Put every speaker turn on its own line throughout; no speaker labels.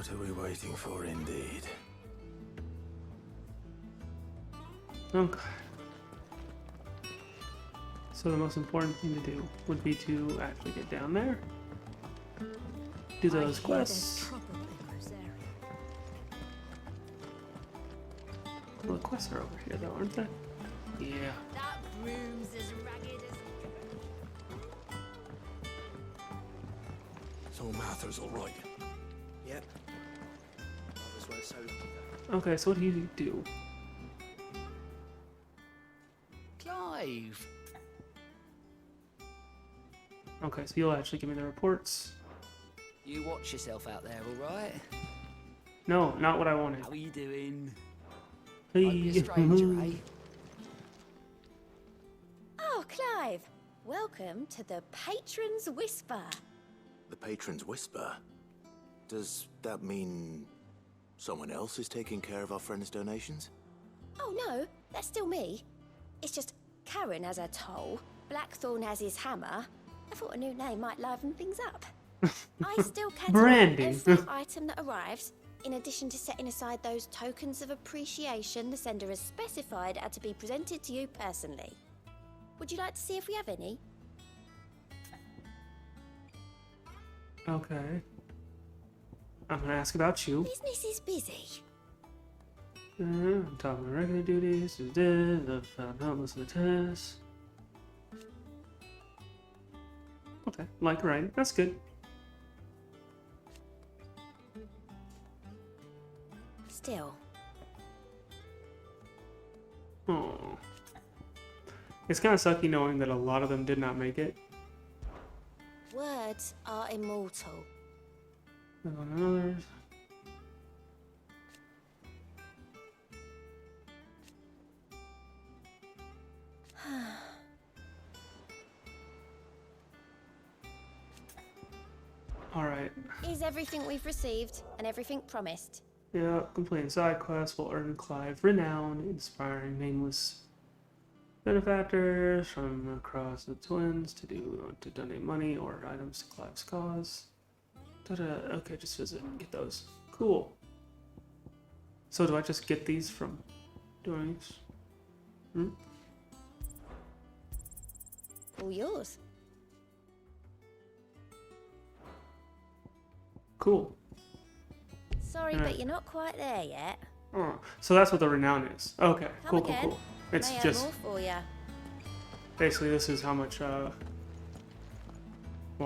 What are we waiting for, indeed?
Okay. So the most important thing to do would be to actually get down there. Do those quests. Well, the quests are over here though, aren't they? Yeah.
That broom's as ragged as...
So Martha's all right. Yep. Others weren't so lucky.
Okay, so what do you do?
Clive!
Okay, so you'll actually give me the reports.
You watch yourself out there, alright?
No, not what I wanted.
How are you doing?
Hey.
Might be a stranger, eh?
Oh, Clive. Welcome to the Patron's Whisper.
The Patron's Whisper? Does that mean someone else is taking care of our friend's donations?
Oh, no. That's still me. It's just Karen has her toll, Blackthorn has his hammer. I thought a new name might liven things up. I still catalog every item that arrives, in addition to setting aside those tokens of appreciation the sender has specified are to be presented to you personally. Would you like to see if we have any?
Okay. I'm gonna ask about you.
Business is busy.
I'm talking regular duties. Not listen to tests. Okay, like right. That's good.
Still.
Oh. It's kind of sucky knowing that a lot of them did not make it.
Words are immortal.
Others. Alright.
Is everything we've received and everything promised?
Yeah, completing side quests will earn Clive renown, inspiring nameless benefactors from across the twins to donate money or items to Clive's cause. Okay, just visit and get those. Cool. So do I just get these from doing these? Hmm?
All yours.
Cool.
Sorry, but you're not quite there yet.
Oh, so that's what the renown is. Okay,
Come
cool.
again.
It's
May
just
have more for ya.
basically this is how much well,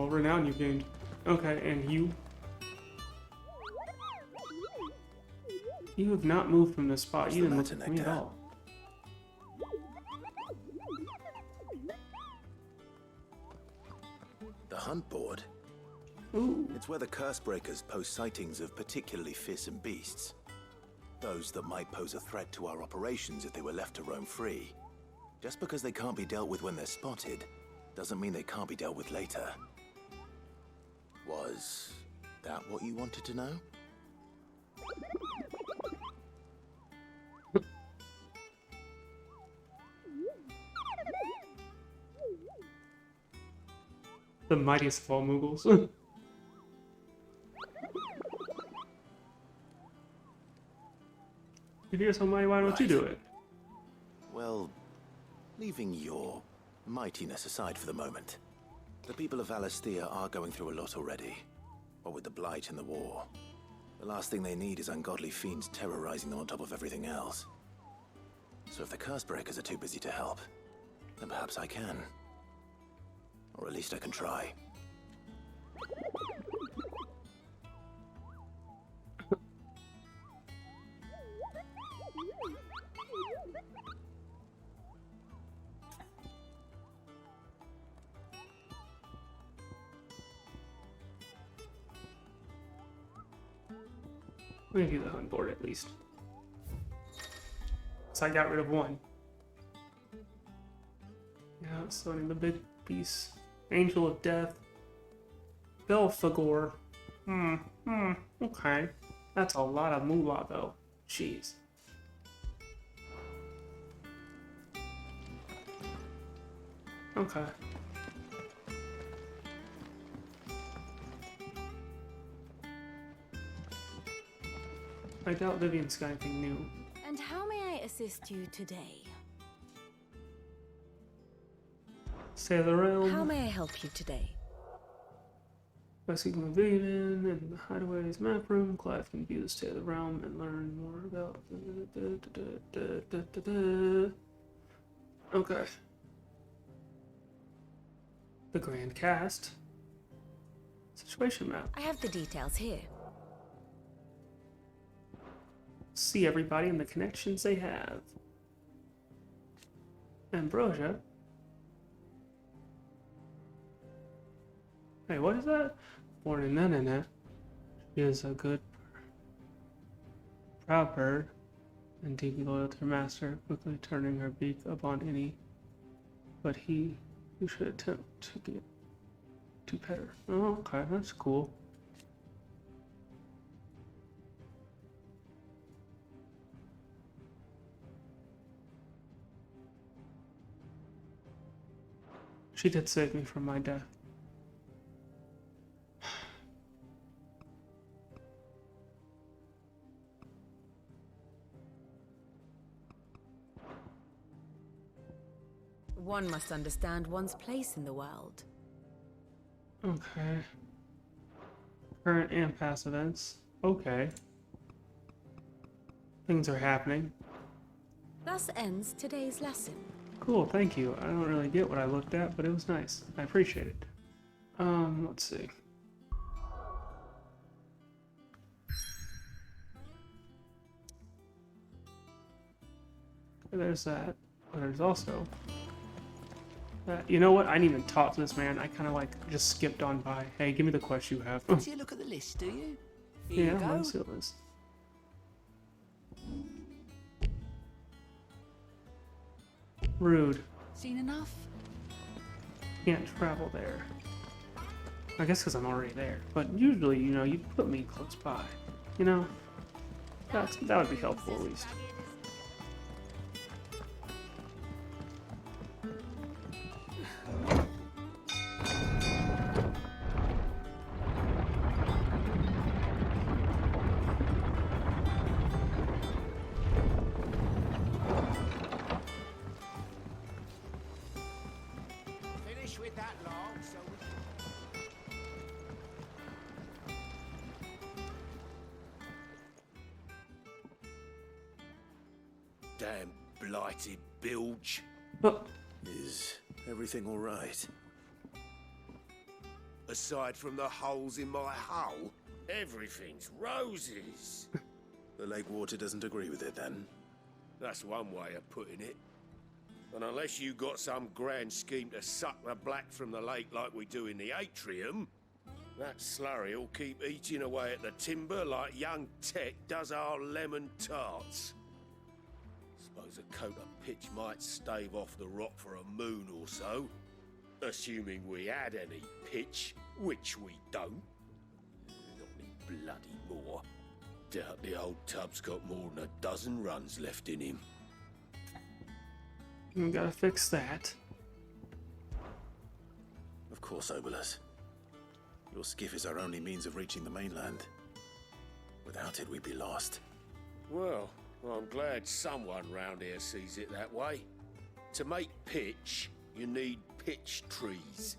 renown you've gained. Okay, and you have not moved from this spot.
What's
You
the
didn't look
matter,
at me at
Nectar?
all.
The hunt board?
Ooh.
It's where the curse breakers post sightings of particularly fearsome beasts. Those that might pose a threat to our operations if they were left to roam free. Just because they can't be dealt with when they're spotted, doesn't mean they can't be dealt with later. Was that what you wanted to know?
The mightiest of all Mughals. If you're so mighty, why don't you do it?
Well, leaving your mightiness aside for the moment, the people of Alastia are going through a lot already. What with the Blight and the war. The last thing they need is ungodly fiends terrorizing them on top of everything else. So if the curse breakers are too busy to help, then perhaps I can. Or at least I can try.
We're gonna do the hunt board at least. So I got rid of one. Yeah, summoning the big piece. Angel of Death. Belphegor. Okay. That's a lot of moolah though. Jeez. Okay. I doubt Vivian's got anything new.
And how may I assist you today?
Stay of the realm.
How may I help you today?
By speaking with Vivian in the Hideaway's map room, Clive can view the state of the realm and learn more about. Okay. The Grand Cast. Situation map.
I have the details here.
See everybody and the connections they have. Ambrosia. Hey, what is that? Born in Nanana. She is a good, proud bird and deeply loyal to her master, quickly turning her beak upon any but he who should attempt to get to pet her. Oh, okay, that's cool. She did save me from my death.
One must understand one's place in the world.
Okay. Current and past events. Okay. Things are happening.
Thus ends today's lesson.
Cool, thank you. I don't really get what I looked at, but it was nice. I appreciate it. Let's see. There's that. But there's also that. You know what? I didn't even talk to this man. I kind of like just skipped on by. Hey, give me the quest you have.
See a look at the list, do you? Here
Yeah,
you go.
let's see the list. Rude.
Seen enough?
Can't travel there. I guess because I'm already there. But usually, you know, you put me close by. You know? That would be helpful at least.
Finish with that log, so we... Damn blighted bilge.
Oh,
Is everything all right?
Aside from the holes in my hull, everything's roses.
The lake water doesn't agree with it then?
That's one way of putting it. And unless you got some grand scheme to suck the black from the lake like we do in the atrium, that slurry'll keep eating away at the timber like young Tech does our lemon tarts. Suppose a coat of pitch might stave off the rot for a moon or so, assuming we had any pitch, which we don't. Not any bloody more. Doubt the old tub's got more than a dozen runs left in him.
we gotta fix that.
Of course, Obolus. Your skiff is our only means of reaching the mainland. Without it, we'd be lost.
Well, I'm glad someone round here sees it that way. To make pitch, you need pitch trees.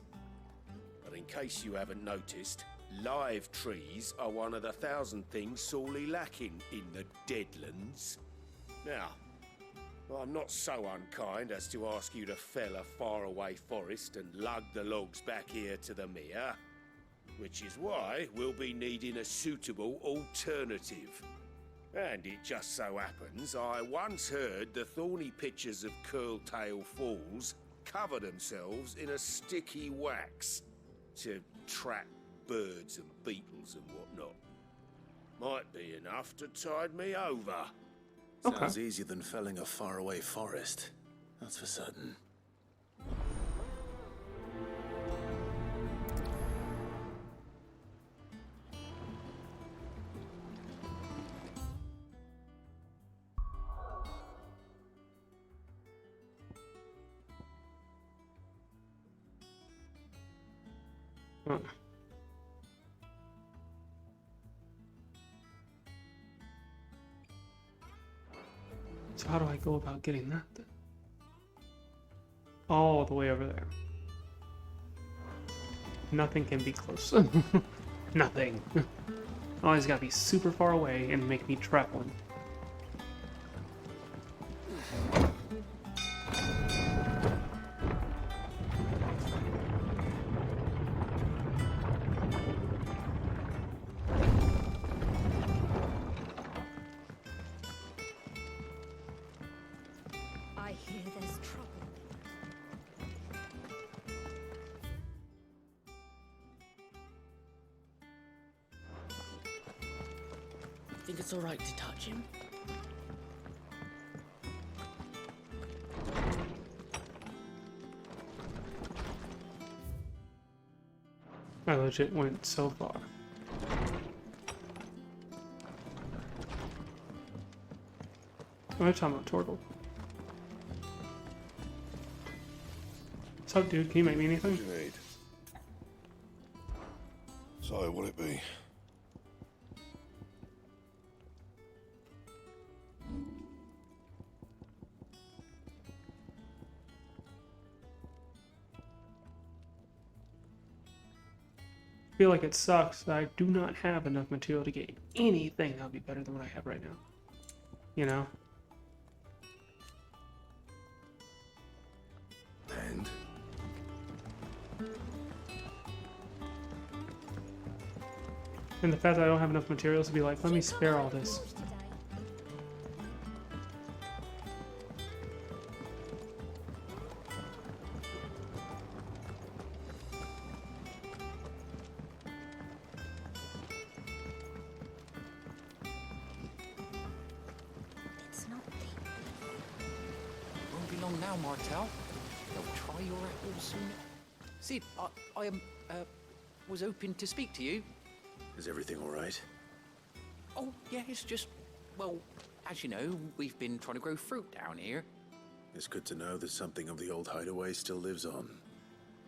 But in case you haven't noticed, live trees are one of the 1,000 things sorely lacking in the Deadlands. Now, I'm not so unkind as to ask you to fell a faraway forest and lug the logs back here to the mere, which is why we'll be needing a suitable alternative. And it just so happens I once heard the thorny pitchers of Curltail Falls cover themselves in a sticky wax to trap birds and beetles and whatnot. Might be enough to tide me over.
Okay.
Sounds easier than felling a faraway forest. That's for certain.
Huh. So how do I go about getting that then? All the way over there. Nothing can be close. Nothing. Always gotta be super far away and make me traveling.
I hear there's trouble.
Think it's alright to touch him?
I legit went so far. Oh, I'm talking about Tortle. What's up, dude? Can you make me anything?
What do you need? So, what'd it be?
I feel like it sucks that I do not have enough material to get anything that would be better than what I have right now. You know?
And?
And the fact that I don't have enough materials to be like, let me spare all this.
It's not deep.
Won't be long now, Martel. They'll try your apples soon. Sid, I was hoping to speak to you.
Is everything all right?
Oh, yeah, it's just, well, as you know, we've been trying to grow fruit down here.
It's good to know that something of the old hideaway still lives on.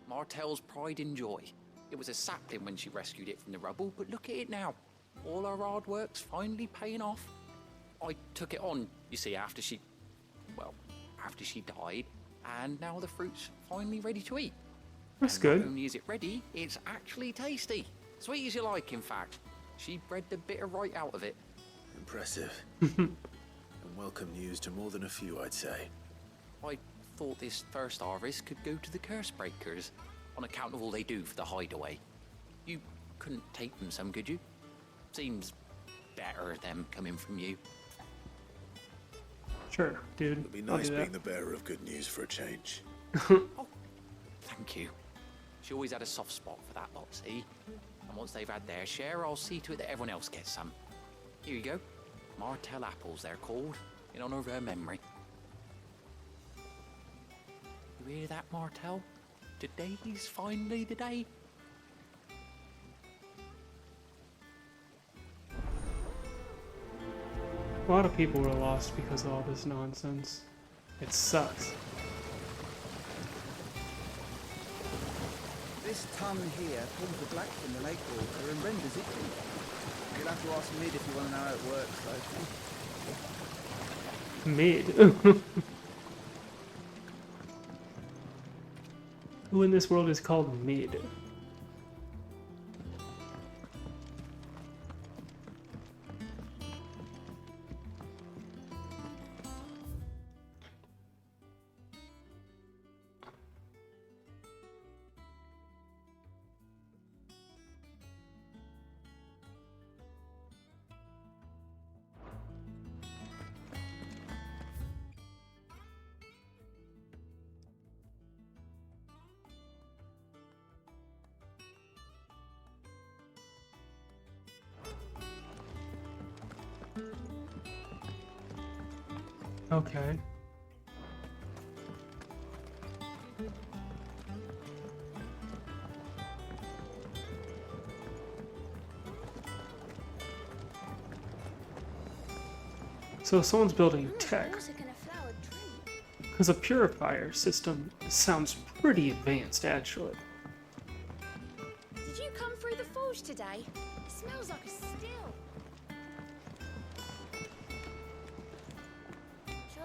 Martel's pride and joy. It was a sapling when she rescued it from the rubble, but look at it now. All our hard work's finally paying off. I took it on, you see, after she died, and now the fruit's finally ready to eat.
That's
And
good.
Not only is it ready, it's actually tasty. Sweet as you like, in fact. She bred the bitter right out of it.
Impressive. And welcome news to more than a few, I'd say.
I thought this first harvest could go to the curse breakers, on account of all they do for the hideaway. You couldn't take them some, could you? Seems better them coming from you.
Sure, dude.
It'd be
I'll
nice
do
being
that.
the bearer of good news for a change.
Oh, thank you. She always had a soft spot for that lot, see? And once they've had their share, I'll see to it that everyone else gets some. Here you go. Martel apples, they're called, in honor of her memory. You hear that, Martel? Today's finally the day.
A lot of people were lost because of all this nonsense. It sucks.
This ton here pulls the black from the lake water and renders it deep. You'll have to ask Mid if you want to know how it works, though.
Mid. Who in this world is called Mid? Okay. So someone's building tech,
Water can a flower drink?
because a purifier system sounds pretty advanced, actually.
Did you come through the forge today? It smells like a still.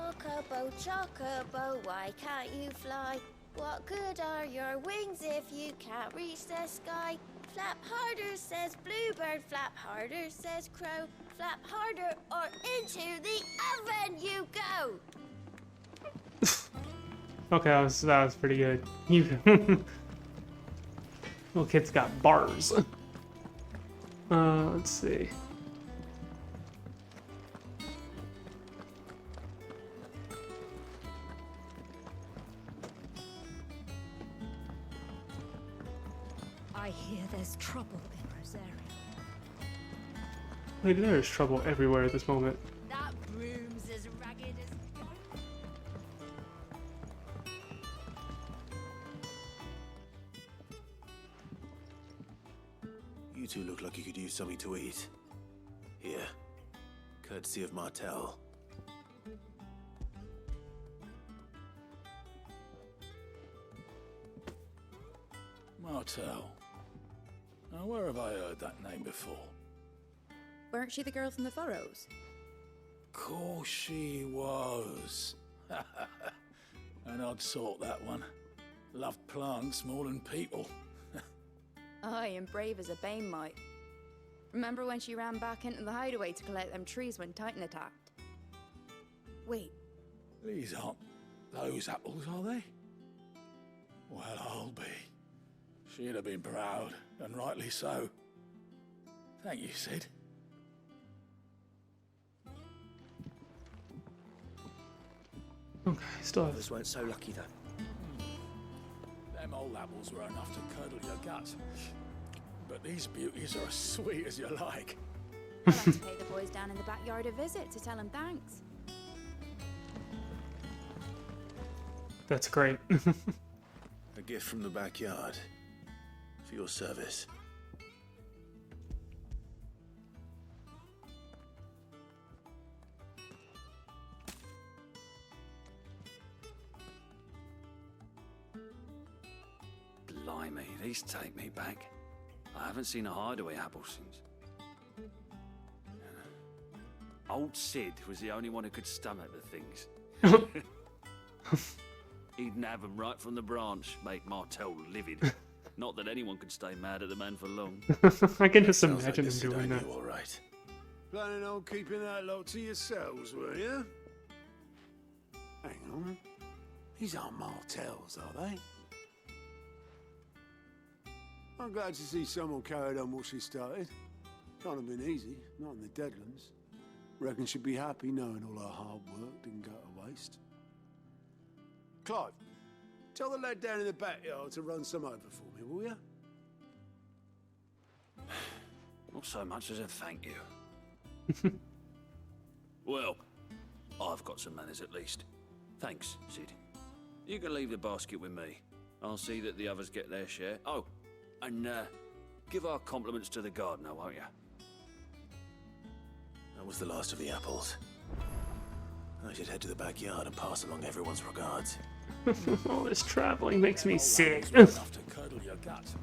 Chocobo, chocobo, why can't you fly? What good are your wings if you can't reach the sky? Flap harder, says bluebird, flap harder, says crow. Flap harder or into the oven you go!
Okay, that was pretty good. You little kid's got bars. Let's see.
I hear there's trouble in Rosaria.
Lady, there is trouble everywhere at this moment.
That broom's as ragged as...
You two look like you could use something to eat. Here, courtesy of Martel.
Martel. Now, where have I heard that name before?
Weren't she the girl from the Furrows?
Course she was. An odd sort, that one. Loved plants more than people.
Aye, and brave as a bane might. Remember when she ran back into the hideaway to collect them trees when Titan attacked? Wait,
These aren't those apples, are they? Well, I'll be. She'd have been proud, and rightly so. Thank you, Sid.
Okay, still have
Others weren't so lucky, though.
Them old apples were enough to curdle your guts. But these beauties are as sweet as you like.
I'll have to pay the boys down in the backyard a visit to tell them thanks.
That's great.
A gift from the backyard. For your service.
Blimey, these take me back. I haven't seen a hideaway apple since. Old Sid was the only one who could stomach the things. He'd nab 'em right from the branch, make Martel livid. Not that anyone could stay mad at the man for long.
I can just
Sounds
imagine
like
him
the Sid I
doing that.
knew, all right.
Planning on keeping that lot to yourselves, were you? Hang on. These aren't Martels, are they? I'm glad to see someone carried on what she started. Can't have been easy, not in the Deadlands. Reckon she'd be happy knowing all her hard work didn't go to waste. Clive, tell the lad down in the backyard to run some over for me, will you?
Not so much as a thank you. Well, I've got some manners at least. Thanks, Sid. You can leave the basket with me. I'll see that the others get their share. Oh, and give our compliments to the gardener, won't you?
That was the last of the apples. I should head to the backyard and pass along everyone's regards.
All this traveling makes me sick.
Apples were enough to curdle your guts.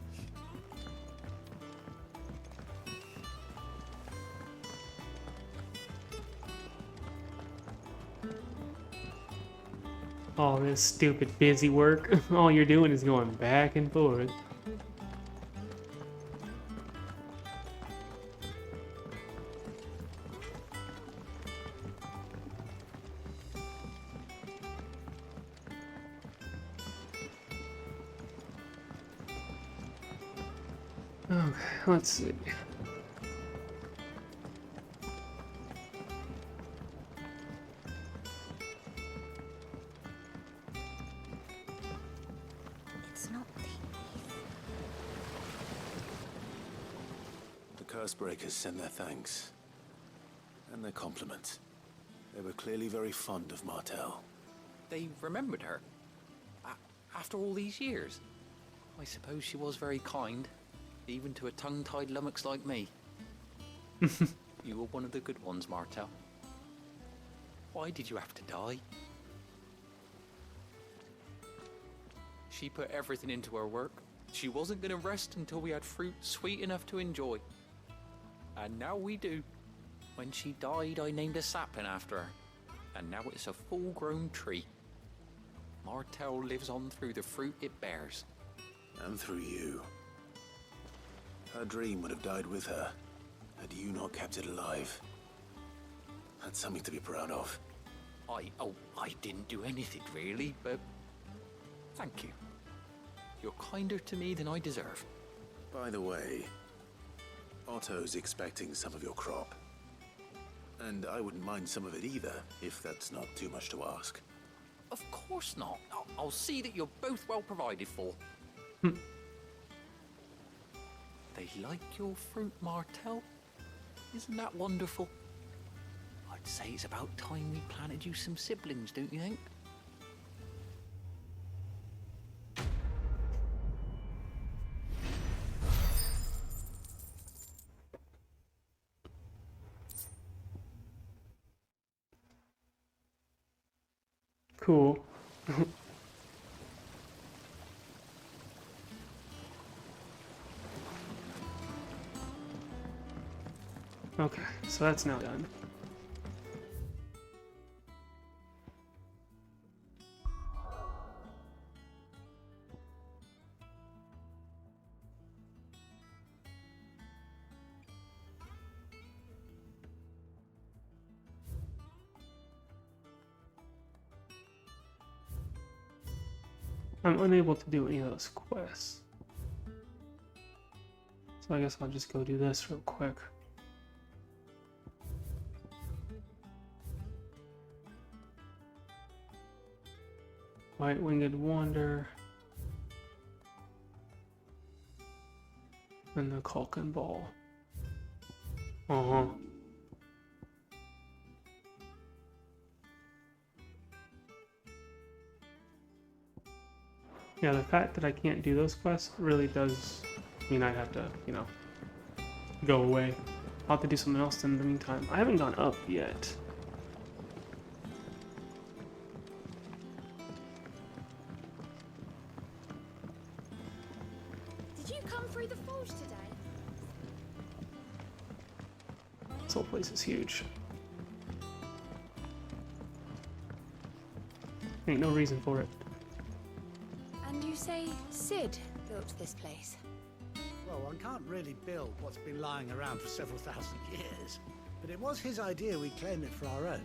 All this stupid busy work. All you're doing is going back and forth. Okay, let's see.
It's not the...
The Cursebreakers send their thanks. And their compliments. They were clearly very fond of Martel.
They remembered her. After all these years. I suppose she was very kind. Even to a tongue-tied lummox like me. You were one of the good ones, Martel. Why did you have to die? She put everything into her work. She wasn't going to rest until we had fruit sweet enough to enjoy. And now we do. When she died, I named a sapling after her. and now it's a full-grown tree. Martell lives on through the fruit it bears.
And through you. Her dream would have died with her, had you not kept it alive. That's something to be proud of.
I didn't do anything really, but thank you. You're kinder to me than I deserve.
By the way, Otto's expecting some of your crop. And I wouldn't mind some of it either, if that's not too much to ask.
Of course not. I'll see that you're both well provided for. They like your fruit, Martell. Isn't that wonderful? I'd say it's about time we planted you some siblings, don't you think?
Cool. Okay, so that's now done. I'm unable to do any of those quests. So I guess I'll just go do this real quick. White Winged Wander. And the Culkin Ball. Yeah, the fact that I can't do those quests really does mean I'd have to, you know, go away. I'll have to do something else in the meantime. I haven't gone up yet.
Did you come through the forge today?
This whole place is huge. Ain't no reason for it.
And you say Sid built this place?
Well, one can't really build what's been lying around for several thousand years. But it was his idea we claim it for our own.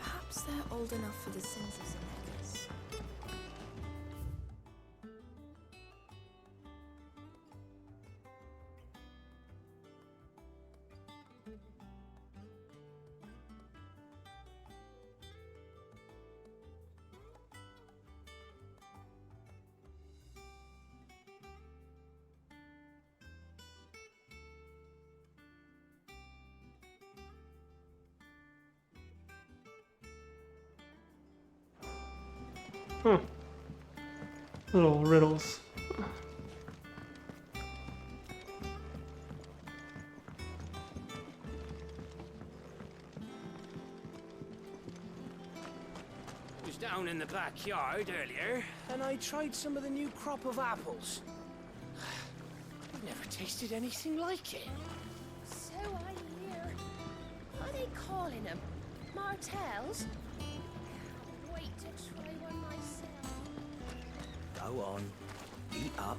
Perhaps they're old enough for the sins of Zemeckis.
Huh. Little riddles.
Was down in the backyard earlier, and I tried some of the new crop of apples. I've never tasted anything like it.
So I hear. What are they calling them? Martells? Can't wait to try one myself.
Go on, eat up.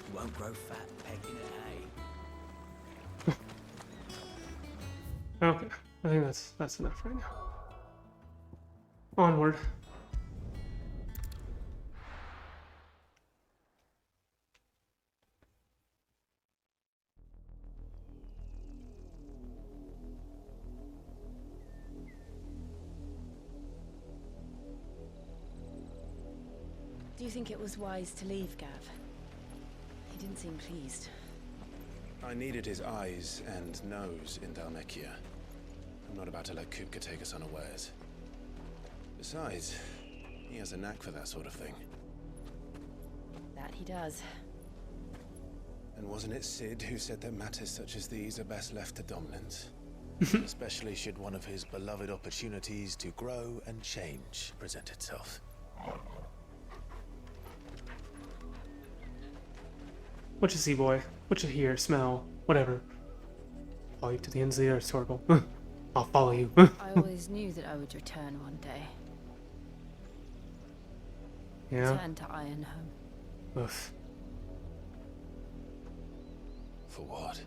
You won't grow fat pecking at hay.
Okay, I think that's enough right now. Onward.
Do you think it was wise to leave, Gav? He didn't seem pleased.
I needed his eyes and nose in Dhalmekia. I'm not about to let Kupka take us unawares. Besides, he has a knack for that sort of thing.
That he does.
And wasn't it Sid who said that matters such as these are best left to dominance? Especially should one of his beloved opportunities to grow and change present itself.
What you see, boy? What you hear, smell, whatever. Follow you to the ends of the earth, Torgal. I'll follow you.
I always knew that I would return one day.
Yeah.
Return to Ironhome.
Oof.
For what?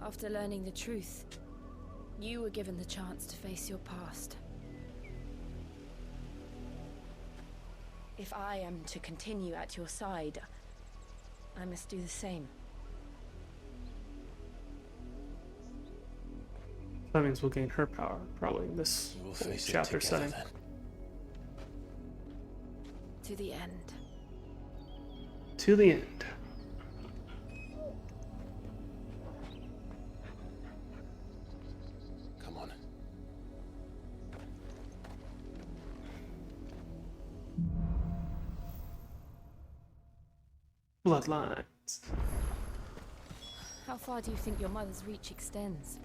After learning the truth, you were given the chance to face your past. If I am to continue at your side, I must do the same.
That means we'll gain her power, probably, in this
We'll
whole
face it
chapter
together,
setting.
then.
To the end.
To the end.
Come on.
Bloodlines.
How far do you think your mother's reach extends?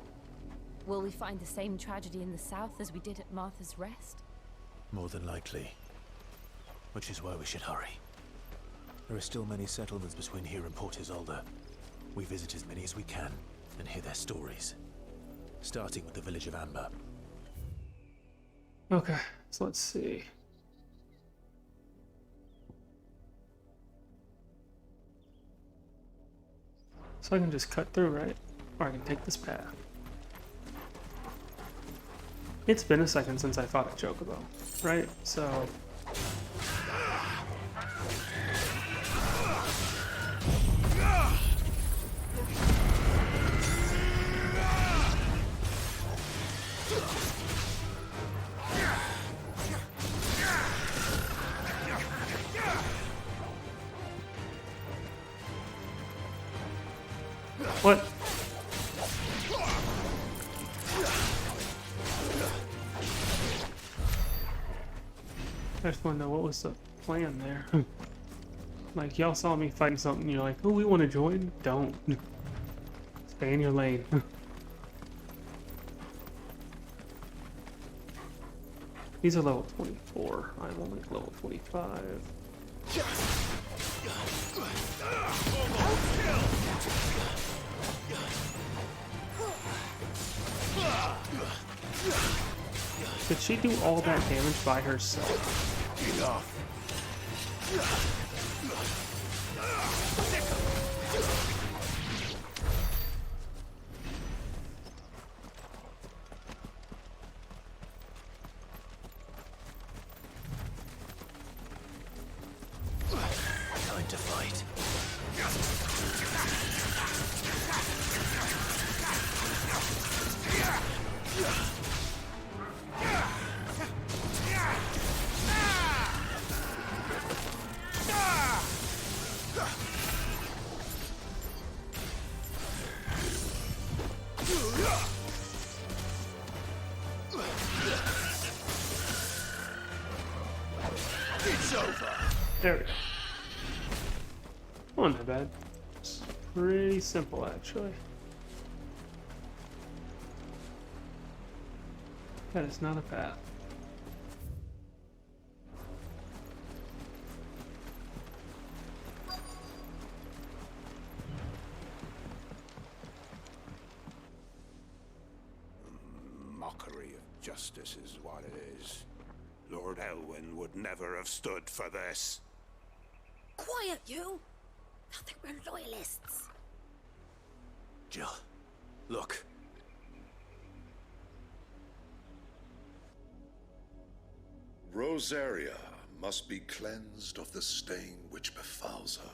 Will we find the same tragedy in the south as we did at Martha's Rest?
More than likely. Which is why we should hurry. There are still many settlements between here and Port Isolde. We visit as many as we can and hear their stories. Starting with the village of Amber.
Okay, so let's see. So I can just cut through, right? Or I can take this path. It's been a second since I fought a Chocobo, right? So... What? I just want to know what was the plan there. Like, y'all saw me fighting something, you're like, oh, we want to join? Don't. Stay in your lane. These are level 24. I'm only level 25. Did she do all that damage by herself?
Time to fight. It's over.
There we go. Oh, not bad. It's pretty simple, actually. That is not a path.
Mockery of justice is what it is. Lord Elwyn would never have stood for this.
Quiet, you! I think we're loyalists.
Jill, look.
Rosaria must be cleansed of the stain which befouls her,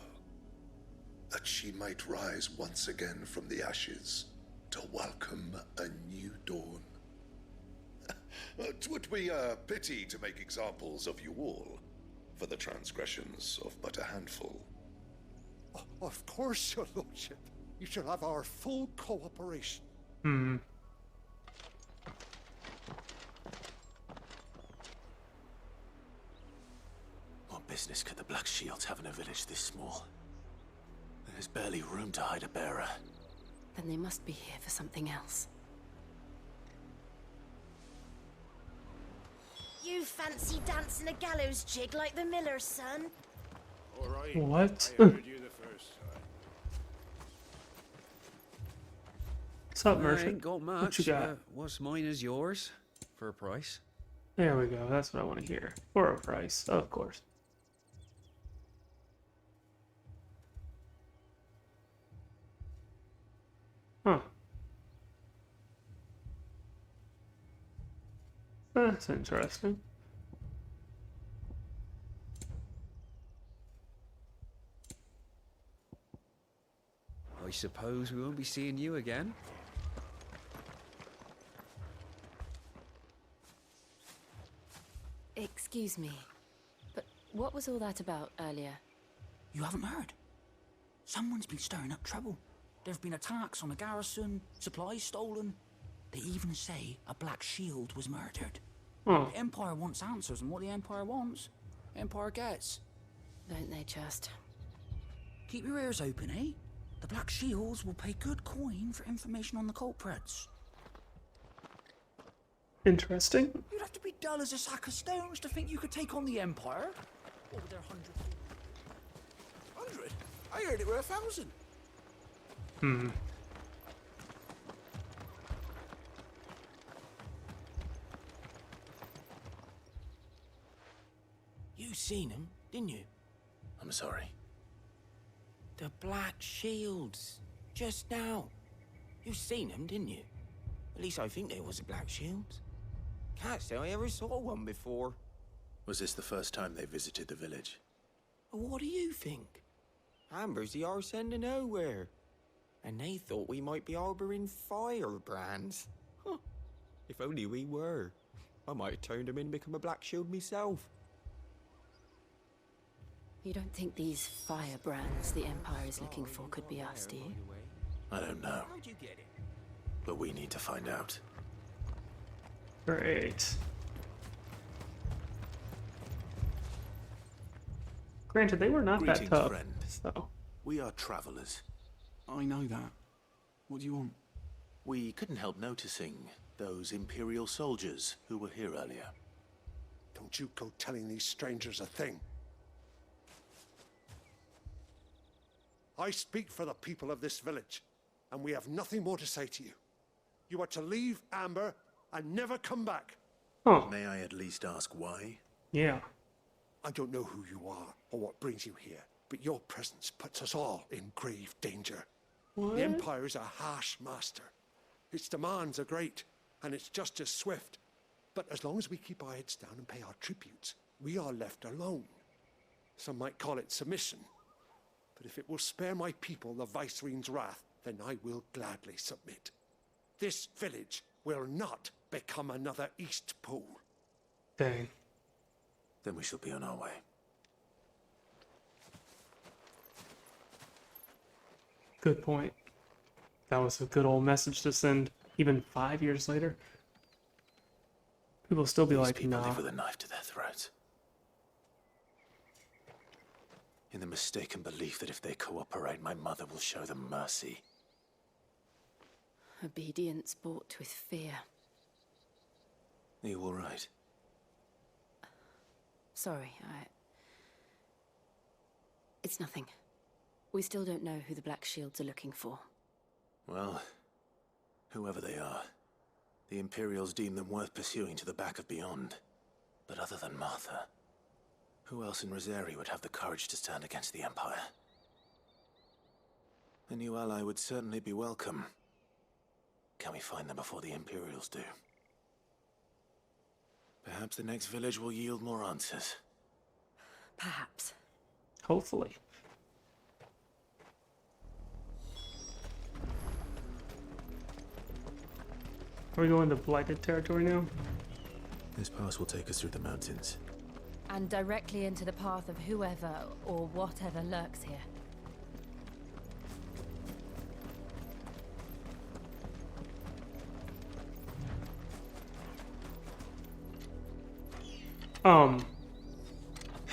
that she might rise once again from the ashes to welcome a new dawn. 'Twould be a pity to make examples of you all, for the transgressions of but a handful.
Of course, your lordship. You shall have our full cooperation.
What business could the Black Shields have in a village this small? There's barely room to hide a bearer.
Then they must be here for something else.
you fancy dancing a gallows jig like the miller's son?
All right.
What?
I heard you the first time.
What's up,
I
merchant?
ain't got much.
What you got?
What's mine is yours, for a price.
There we go. That's what I want to hear. For a price, of course. Huh. That's interesting.
I suppose we won't be seeing you again.
Excuse me, but what was all that about earlier?
You haven't heard? Someone's been stirring up trouble. There have been attacks on the garrison, supplies stolen. They even say a Black Shield was murdered.
Oh.
The Empire wants answers, and what the Empire wants, Empire gets.
Don't they just?
Keep your ears open, eh? The Black Shields will pay good coin for information on the culprits.
Interesting.
You'd have to be dull as a sack of stones to think you could take on the Empire. What were there 100?
100? I heard it were 1,000.
Hmm.
You seen him, didn't you?
I'm sorry.
The Black Shields. Just now. You seen them, didn't you? At least I think there was a Black Shields. Can't say I ever saw one before.
Was this the first time they visited the village?
What do you think? Amber's the arse end of nowhere. And they thought we might be harboring firebrands. Huh. If only we were. I might have turned them in and become a Black Shield myself.
You don't think these firebrands the Empire is looking for could be us, do you?
I don't know.
How'd you get it?
But we need to find out.
Great. Granted, they were not
Greetings,
that tough.
friend.
So.
We are travelers.
I know that. What do you want?
We couldn't help noticing those Imperial soldiers who were here earlier.
Don't you go telling these strangers a thing. I speak for the people of this village, and we have nothing more to say to you. You are to leave Amber and never come back.
Huh.
May I at least ask why?
Yeah.
I don't know who you are or what brings you here, but your presence puts us all in grave danger.
What?
The Empire is a harsh master. Its demands are great, and its justice swift. But as long as we keep our heads down and pay our tributes, we are left alone. Some might call it submission. But if it will spare my people the Viceroy's wrath, then I will gladly submit. This village will not become another East Pole.
Dang.
Then we shall be on our way.
Good point. That was a good old message to send even 5 years later. People still be
These
like,
people
nah.
live with a knife to their throats. In the mistaken belief that if they cooperate, my mother will show them mercy.
Obedience bought with fear.
Are you all right?
Sorry, It's nothing. We still don't know who the Black Shields are looking for.
Well, whoever they are, the Imperials deem them worth pursuing to the back of beyond. But other than Martha, who else in Rosari would have the courage to stand against the Empire? A new ally would certainly be welcome. Can we find them before the Imperials do? Perhaps the next village will yield more answers.
Perhaps.
Hopefully. Are we going to blighted territory now?
This pass will take us through the mountains.
And directly into the path of whoever or whatever lurks here.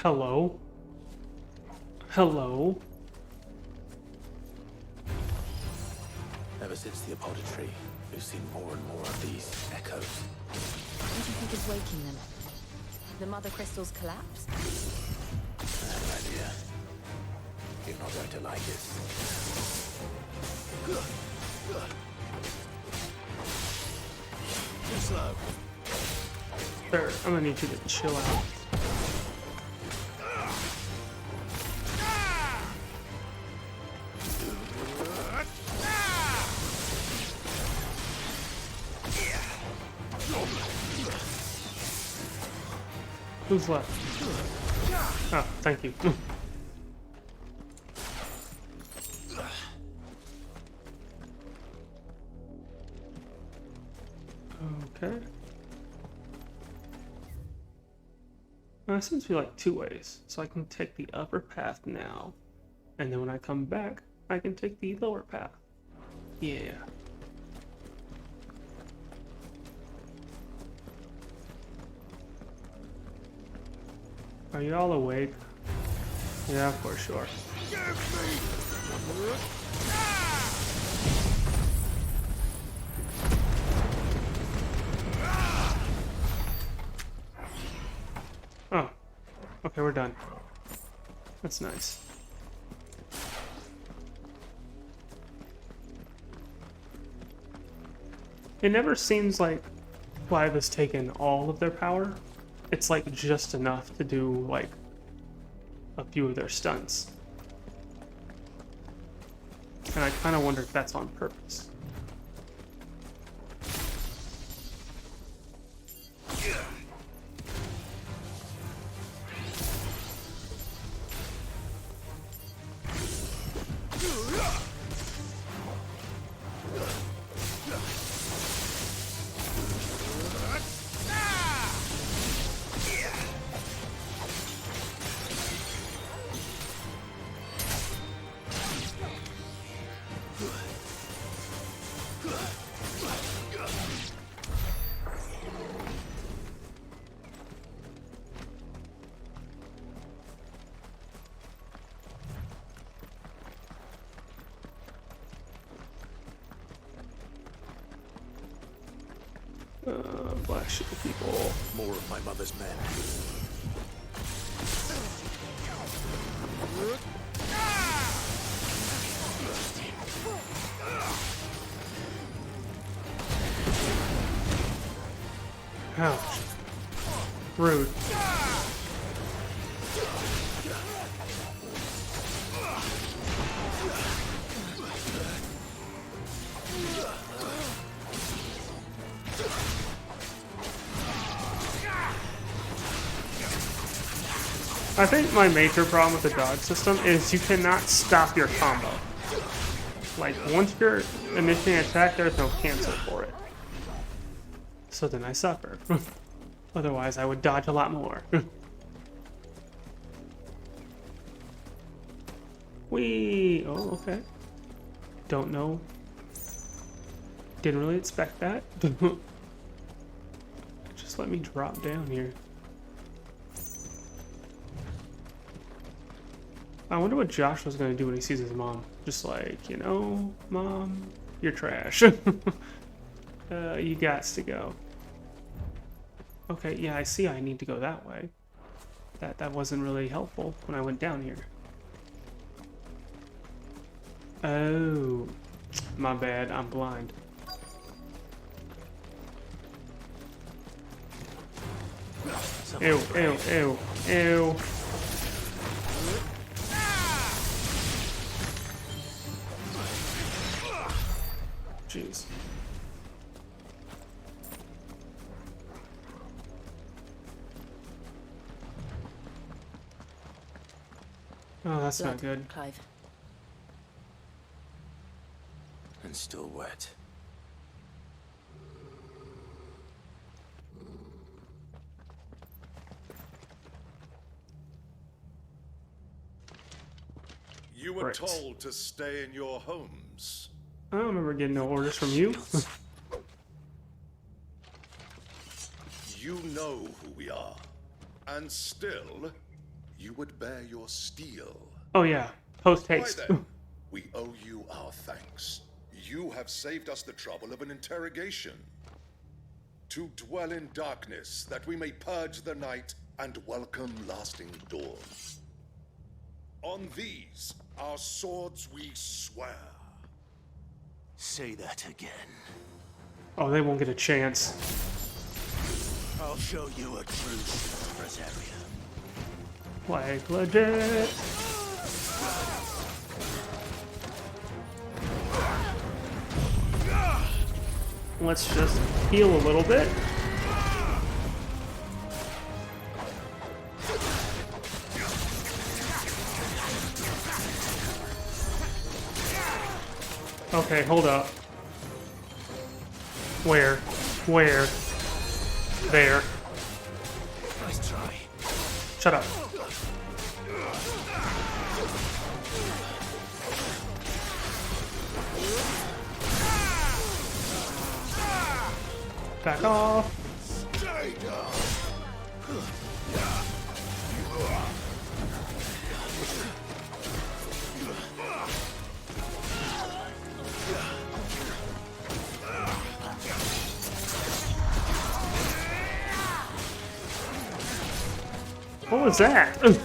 Hello? Hello?
Ever since the apothecary, we've seen more and more of these echoes.
What do you think is waking them? the mother crystals collapse?
I have an idea. You're not going to like it. Too slow.
Sure, I'm gonna need you to chill out. Who's left? Oh, thank you. Okay. There seems to be like two ways. So I can take the upper path now. And then when I come back, I can take the lower path. Yeah. Are you all awake? Yeah, for sure. Oh. Okay, we're done. That's nice. It never seems like Clive has taken all of their power. It's like just enough to do like a few of their stunts. And I kind of wonder if that's on purpose. Black sheep people.
More of my mother's men.
Ouch. Rude. I think my major problem with the dodge system is you cannot stop your combo. Like, once you're initiating an attack, there's no cancel for it. So then I suffer. Otherwise, I would dodge a lot more. Whee! Oh, okay. Don't know. Didn't really expect that. Just let me drop down here. I wonder what Josh was going to do when he sees his mom. Just like, you know, Mom, you're trash. You gots to go. Okay, yeah, I see I need to go that way. That wasn't really helpful when I went down here. Oh, my bad, I'm blind. Ew, ew, ew, ew. Jeez. Oh, that's not good.
Clive.
And still wet.
You were
Right.
told to stay in your homes.
I don't remember getting no orders from you.
You know who we are. And still, you would bear your steel.
Oh yeah, post
Why
haste.
then, we owe you our thanks. You have saved us the trouble of an interrogation. To dwell in darkness, that we may purge the night and welcome lasting dawns. On these, our swords we swear.
Say that again.
Oh, they won't get a chance.
I'll show you a true Rosaria.
Like legit. Let's just heal a little bit. Okay, hold up. Where? Where? There.
Nice try.
Shut up. Back off.
Stay down.
What was that? Ooh.